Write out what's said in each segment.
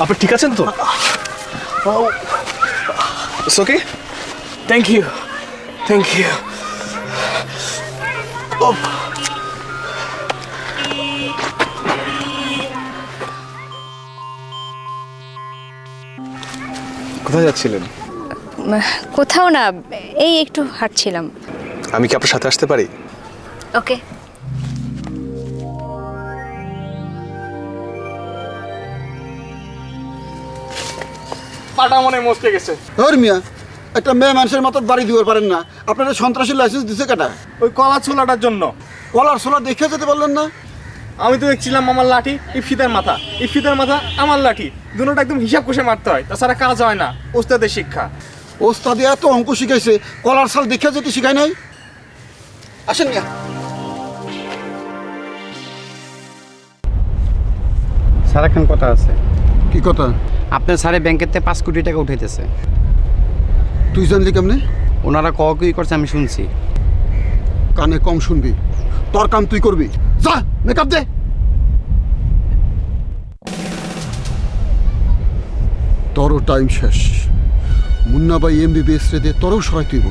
আপনি ঠিক আছেন তো? ওকে, থ্যাংক ইউ, থ্যাংক ইউ। কোথায় যাচ্ছিলেন? কোথাও না, এই একটু হাঁটছিলাম। আমি কি আপনার সাথে আসতে পারি? ওকে। পাটা মনে মস্কে গেছে। ওর মিয়া, একটা মেয়ে মানুষের মতো বাড়ি দিতে পারেন না? আপনারা সন্ত্রাসী লাইসেন্স দিছে কেটা? ওই কলা ছোলাটার জন্য। কলার ছোলা দেখে যেতে বললেন না? আমি তো দেখছিলাম আমার লাঠি ইফিতের মাথা, ইফিতের মাথা আমার লাঠি, দুটোটা একদম হিসাব কষে মারতে হয়, তাছাড়া কাজ হয় না। ওস্তাদের শিক্ষা। ওস্তাদি এত অঙ্ক শিখাইছে, কলার ছাল দেখে যেতে শিখায় নাই? আসেন মিয়া। স্যার এখন কথা আছে। কি কথা? আপনার স্যারে ব্যাংকের থেকে 5 কোটি টাকা উঠাইতেছে। তুই জানলি কেমনে? ওনারা কি করছে আমি শুনছি। কানে কম শুনবি, তোর কাম তুই করবি। যা মেকআপ দে। তোরও টাইম শেষ। মুন্না ভাই MBBS রে দে, তোরও সরাই তুইব।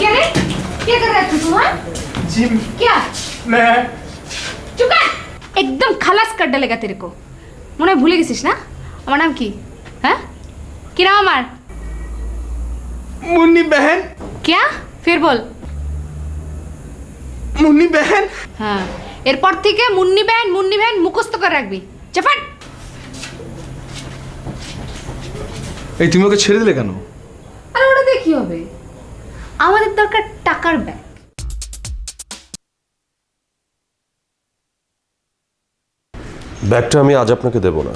क्या रे? क्या कर रहा है तू? जी क्या? मैं चुप कर! एकदम खलास कर डालेगा तेरे को। মনে ভুলে গেছিস না? আমার নাম কি? হ্যাঁ? কি নাম আমার? मुन्नी बहन। क्या? फिर बोल। मुन्नी बहन। হ্যাঁ, এরপর থেকে মুন্নি বেন মুখস্থ করে রাখবি। চাপাট। এই তুমি ওকে ছেড়ে দিলে কেন? আর ওটা দিয়ে কি হবে? আমাদের দরকার টাকার ব্যাগ। ব্যাগটা আমি আজ আপনাকে দেব না,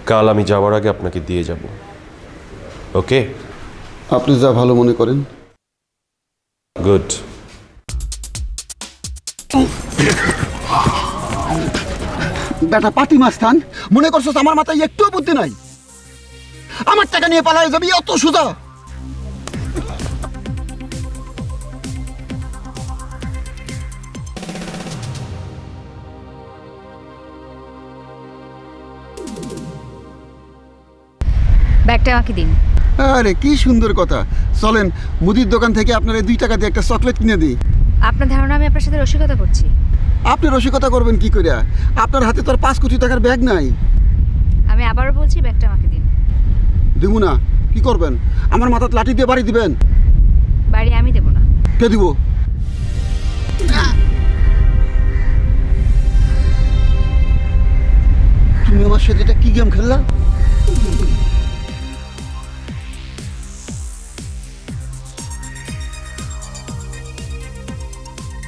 কাল আমি যাওয়ার আগে আপনাকে দিয়ে যাব। ওকে? আপনি যা ভালো মনে করেন। গুড। বেটা পাতি মাস্তান, মনে করছো আমার মাথায় একটুও বুদ্ধি নাই? আমার টাকা নিয়ে পালাই যাবি অত সোজা? ব্যাগটা আমাকে দিন। আরে কি সুন্দর কথা। চলেন মুদির দোকান থেকে আপনার 2 টাকা দিয়ে একটা চকলেট কিনে দিই। আপনার ধারণা আমি আপনার সাথে রসিকতা করছি? আপনি রসিকতা করবেন কি করে? আপনার হাতে তো আর 5 কোটি টাকার ব্যাগ নাই। আমি আবারও বলছি, ব্যাগটা আমাকে দিন। দেবো না? কি করবেন? আমার মাথায় লাঠি দিয়ে বাড়ি দিবেন? বাড়ি আমি দেবো না। কে দিব? তুমি আমার সাথে এটা কি গেম খেললা?